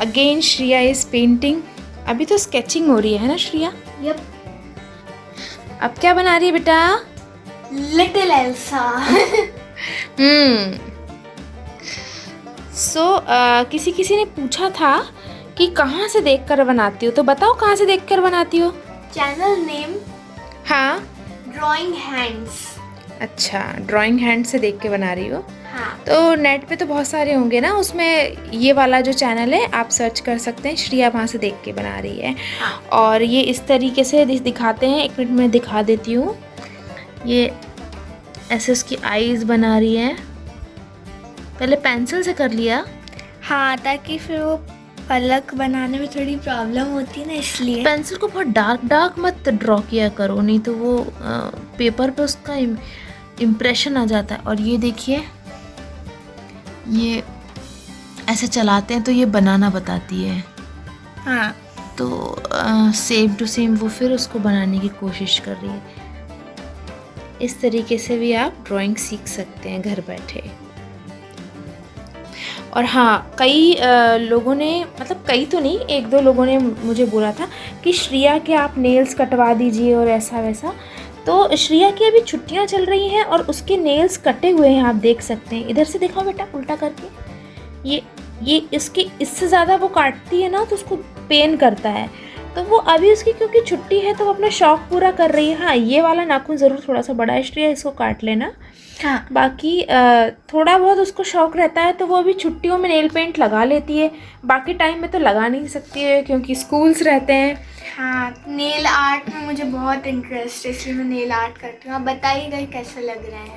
Again Shriya is painting. अभी तो स्केचिंग हो रही है ना श्रिया? यप। अब क्या बना रही है बेटा? Little Elsa. किसी ने पूछा था कि कहाँ से देखकर बनाती हो, तो बताओ कहाँ से देखकर बनाती हो? चैनल नेम हाँ, ड्राइंग हैंड्स। अच्छा, ड्राइंग हैंड से देख के बना रही हो। हाँ। तो नेट पे तो बहुत सारे होंगे ना, उसमें ये वाला जो चैनल है आप सर्च कर सकते हैं, श्रिया वहाँ से देख के बना रही है। हाँ। और ये इस तरीके से दिखाते हैं, एक मिनट में दिखा देती हूँ। ये ऐसे उसकी आईज बना रही है, पहले पेंसिल से कर लिया। हाँ, ताकि फिर वो पलक बनाने में थोड़ी प्रॉब्लम होती है ना, इसलिए। पेंसिल को बहुत डार्क मत ड्रॉ किया करो, नहीं तो वो पेपर पे उसका इम्प्रेशन आ जाता है। और ये देखिए, ये ऐसे चलाते हैं तो ये बनाना बताती है। हाँ। तो सेम टू सेम वो फिर उसको बनाने की कोशिश कर रही है। इस तरीके से भी आप ड्राइंग सीख सकते हैं घर बैठे। और हाँ, कई लोगों ने, मतलब कई तो नहीं, 1-2 लोगों ने मुझे बोला था कि श्रिया के आप नेल्स कटवा दीजिए और ऐसा वैसा। तो श्रिया की अभी छुट्टियां चल रही हैं और उसके नेल्स कटे हुए हैं, आप देख सकते हैं। इधर से दिखाओ बेटा, उल्टा करके। ये इससे ज़्यादा वो काटती है ना तो उसको पेन करता है। तो वो अभी उसकी क्योंकि छुट्टी है तो वो अपना शौक़ पूरा कर रही है। हाँ, ये वाला नाखून ज़रूर थोड़ा सा बड़ा है श्रिया, इसको काट लेना। हाँ। बाकी थोड़ा बहुत उसको शौक़ रहता है तो वो अभी छुट्टियों में नेल पेंट लगा लेती है, बाकी टाइम में तो लगा नहीं सकती है क्योंकि स्कूल्स रहते हैं। हाँ, नेल आर्ट में मुझे बहुत इंटरेस्ट है, इसलिए मैं नेल आर्ट करती हूँ। आप बताइएगा कैसे लग रहे हैं।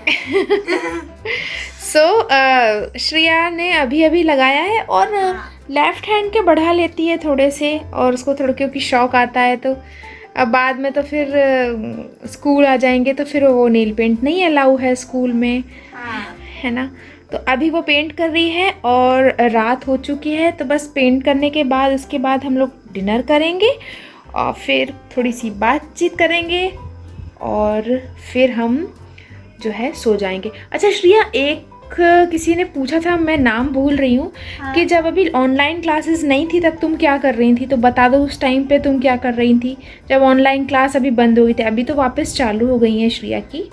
श्रिया ने अभी लगाया है और लेफ्ट हैंड के बढ़ा लेती है थोड़े से, और उसको थोड़ा क्योंकि शौक आता है। तो अब बाद में तो फिर स्कूल आ जाएंगे तो फिर वो नेल पेंट नहीं अलाउ है स्कूल में, हाँ। है ना। तो अभी वो पेंट कर रही है और रात हो चुकी है, तो बस पेंट करने के बाद उसके बाद हम लोग डिनर करेंगे और फिर थोड़ी सी बातचीत करेंगे और फिर हम जो है सो जाएंगे। अच्छा श्रिया, एक किसी ने पूछा था, मैं नाम भूल रही हूँ, हाँ। कि जब अभी ऑनलाइन क्लासेस नहीं थी तब तुम क्या कर रही थी, तो बता दो उस टाइम पे तुम क्या कर रही थी जब ऑनलाइन क्लास अभी बंद हो गई थी। अभी तो वापस चालू हो गई है श्रिया की,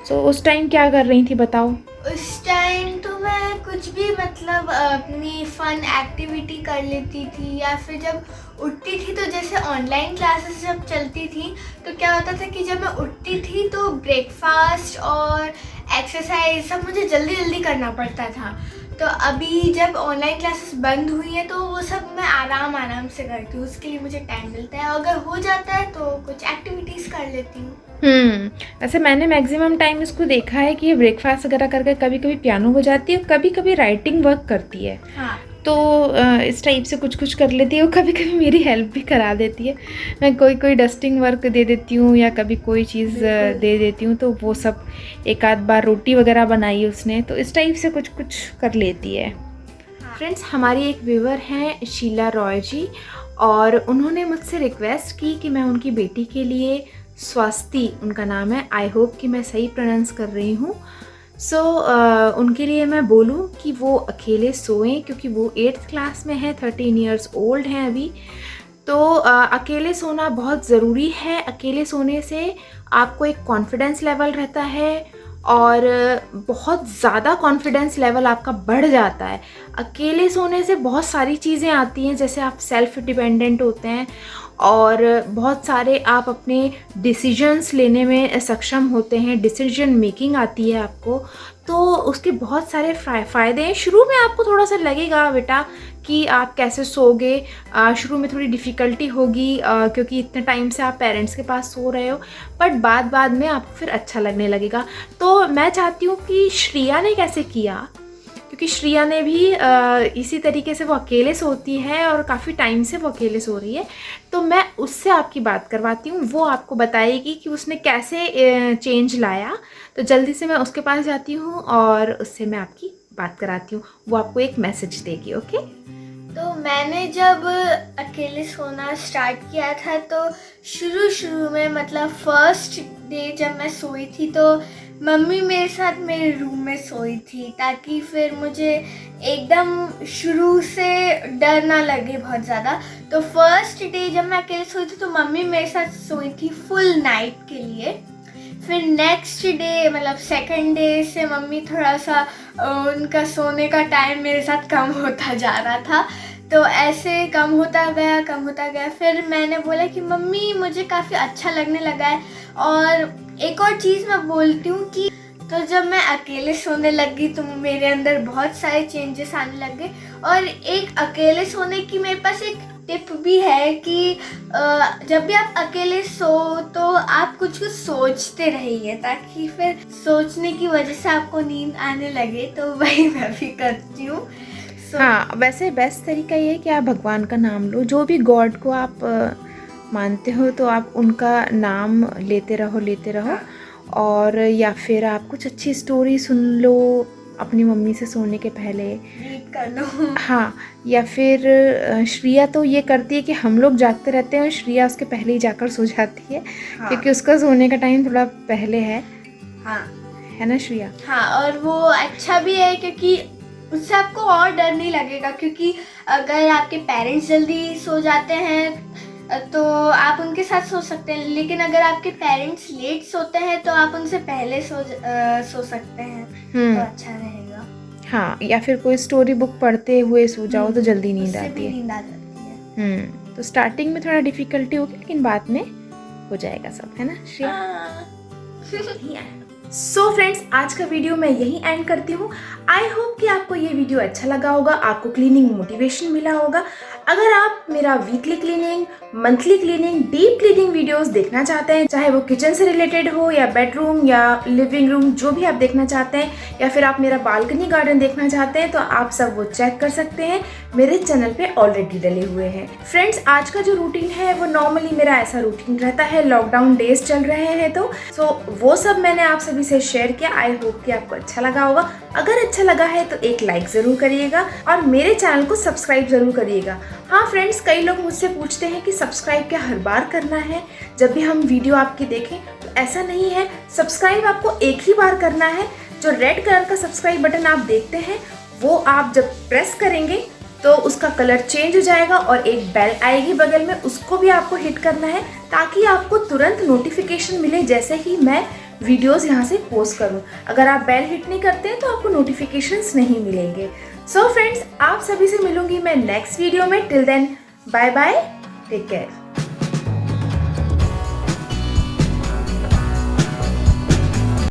तो उस टाइम क्या कर रही थी बताओ। उस टाइम तो मैं कुछ भी मतलब अपनी फन एक्टिविटी कर लेती थी, या फिर जब उठती थी तो जैसे ऑनलाइन क्लासेस जब चलती थी तो क्या होता था कि जब मैं उठती थी तो ब्रेकफास्ट और एक्सरसाइज सब मुझे जल्दी जल्दी करना पड़ता था। तो अभी जब ऑनलाइन क्लासेस बंद हुई है तो वो सब मैं आराम से करती हूँ, उसके लिए मुझे टाइम मिलता है। अगर हो जाता है तो कुछ एक्टिविटीज़ कर लेती हूँ। वैसे मैंने मैक्सिमम टाइम इसको देखा है कि ये ब्रेकफास्ट वगैरह करके कभी कभी पियानो बजाती है, कभी कभी राइटिंग वर्क करती है। हाँ, तो इस टाइप से कुछ कुछ कर लेती है। वो कभी कभी मेरी हेल्प भी करा देती है, मैं कोई डस्टिंग वर्क दे देती हूँ या कभी कोई चीज़ दे देती हूँ, तो वो सब एक आध बार रोटी वगैरह बनाई उसने, तो इस टाइप से कुछ कुछ कर लेती है। फ्रेंड्स, हमारी एक व्यूवर हैं शीला रॉय जी, और उन्होंने मुझसे रिक्वेस्ट की कि मैं उनकी बेटी के लिए, स्वास्ति उनका नाम है, आई होप कि मैं सही प्रोनाउंस कर रही हूँ, सो उनके लिए मैं बोलूँ कि वो अकेले सोएं, क्योंकि वो 8th क्लास में है, 13 इयर्स ओल्ड हैं अभी। तो अकेले सोना बहुत ज़रूरी है। अकेले सोने से आपको एक कॉन्फिडेंस लेवल रहता है और बहुत ज़्यादा कॉन्फिडेंस लेवल आपका बढ़ जाता है। अकेले सोने से बहुत सारी चीज़ें आती हैं, जैसे आप सेल्फ डिपेंडेंट होते हैं और बहुत सारे आप अपने डिसीजंस लेने में सक्षम होते हैं, डिसीजन मेकिंग आती है आपको, तो उसके बहुत सारे फ़ायदे हैं। शुरू में आपको थोड़ा सा लगेगा बेटा कि आप कैसे सोओगे, शुरू में थोड़ी डिफ़िकल्टी होगी क्योंकि इतने टाइम से आप पेरेंट्स के पास सो रहे हो, बट बाद में आपको फिर अच्छा लगने लगेगा। तो मैं चाहती हूँ कि श्रिया ने कैसे किया, क्योंकि श्रिया ने भी इसी तरीके से वो अकेले सोती है और काफ़ी टाइम से वो अकेले सो रही है, तो मैं उससे आपकी बात करवाती हूँ, वो आपको बताएगी कि उसने कैसे चेंज लाया। तो जल्दी से मैं उसके पास जाती हूँ और उससे मैं आपकी बात कराती हूँ, वो आपको एक मैसेज देगी। ओके, तो मैंने जब अकेले सोना स्टार्ट किया था तो शुरू में मतलब फर्स्ट डे जब मैं सोई थी तो मम्मी मेरे साथ मेरे रूम में सोई थी, ताकि फिर मुझे एकदम शुरू से डर ना लगे बहुत ज़्यादा। तो फर्स्ट डे जब मैं अकेले सोई थी तो मम्मी मेरे साथ सोई थी फुल नाइट के लिए। फिर नेक्स्ट डे मतलब सेकंड डे से मम्मी थोड़ा सा उनका सोने का टाइम मेरे साथ कम होता जा रहा था, तो ऐसे कम होता गया। फिर मैंने बोला कि मम्मी मुझे काफ़ी अच्छा लगने लगा है। और एक और चीज़ मैं बोलती हूँ कि तो जब मैं अकेले सोने लगी तो मेरे अंदर बहुत सारे चेंजेस आने लग गए। और एक अकेले सोने की मेरे पास एक टिप भी है कि जब भी आप अकेले सो तो आप कुछ सोचते रहिए, ताकि फिर सोचने की वजह से आपको नींद आने लगे। तो वही मैं भी करती हूँ। हाँ, वैसे बेस्ट तरीका ये है कि आप भगवान का नाम लो, जो भी गॉड को आप मानते हो तो आप उनका नाम लेते रहो। हाँ। और या फिर आप कुछ अच्छी स्टोरी सुन लो अपनी मम्मी से सोने के पहले, रीड कर लो। हाँ, या फिर श्रिया तो ये करती है कि हम लोग जागते रहते हैं और श्रिया उसके पहले ही जाकर सो जाती है। हाँ। क्योंकि उसका सोने का टाइम थोड़ा पहले है। हाँ, है ना श्रिया? हाँ, और वो अच्छा भी है क्योंकि उससे आपको और डर नहीं लगेगा, क्योंकि अगर आपके पेरेंट्स जल्दी सो जाते हैं तो आप उनके साथ सो सकते हैं, लेकिन अगर आपके पेरेंट्स लेट सोते हैं तो आप उनसे पहले सो सकते हैं, तो अच्छा रहेगा। हाँ, या फिर कोई स्टोरी बुक पढ़ते हुए सो जाओ तो जल्दी नींद आती है। नींद आ जाती है। तो स्टार्टिंग में थोड़ा डिफिकल्टी होगी, लेकिन बाद में हो जाएगा सब, है ना श्रिया? सो फ्रेंड्स, आज का वीडियो मैं यहीं एंड करती हूँ। आई होप कि आपको ये वीडियो अच्छा लगा होगा, आपको क्लीनिंग मोटिवेशन मिला होगा। अगर आप मेरा weekly cleaning, monthly cleaning, deep cleaning videos देखना चाहते हैं, चाहे वो किचन से रिलेटेड हो या बेडरूम या लिविंग रूम, जो भी आप देखना चाहते हैं, या फिर आप मेरा बालकनी गार्डन देखना चाहते हैं, तो आप सब वो चेक कर सकते हैं, मेरे चैनल पे ऑलरेडी डले हुए हैं। फ्रेंड्स, आज का जो रूटीन है वो नॉर्मली मेरा ऐसा रूटीन रहता है, लॉकडाउन डेज चल रहे हैं तो वो सब मैंने आप सभी से शेयर किया। आई होप कि आपको अच्छा लगा होगा। अगर अच्छा लगा है तो एक लाइक ज़रूर करिएगा और मेरे चैनल को सब्सक्राइब ज़रूर करिएगा। हाँ फ्रेंड्स, कई लोग मुझसे पूछते हैं कि सब्सक्राइब क्या हर बार करना है जब भी हम वीडियो आपकी देखें, तो ऐसा नहीं है। सब्सक्राइब आपको एक ही बार करना है। जो रेड कलर का सब्सक्राइब बटन आप देखते हैं वो आप जब प्रेस करेंगे तो उसका कलर चेंज हो जाएगा और एक बेल आएगी बगल में, उसको भी आपको हिट करना है ताकि आपको तुरंत नोटिफिकेशन मिले जैसे ही मैं वीडियोस यहाँ से पोस्ट करूँ। अगर आप बेल हिट नहीं करते हैं तो आपको नोटिफिकेशंस नहीं मिलेंगे। सो फ्रेंड्स, आप सभी से मिलूंगी मैं नेक्स्ट वीडियो में। Till then, bye bye, take care.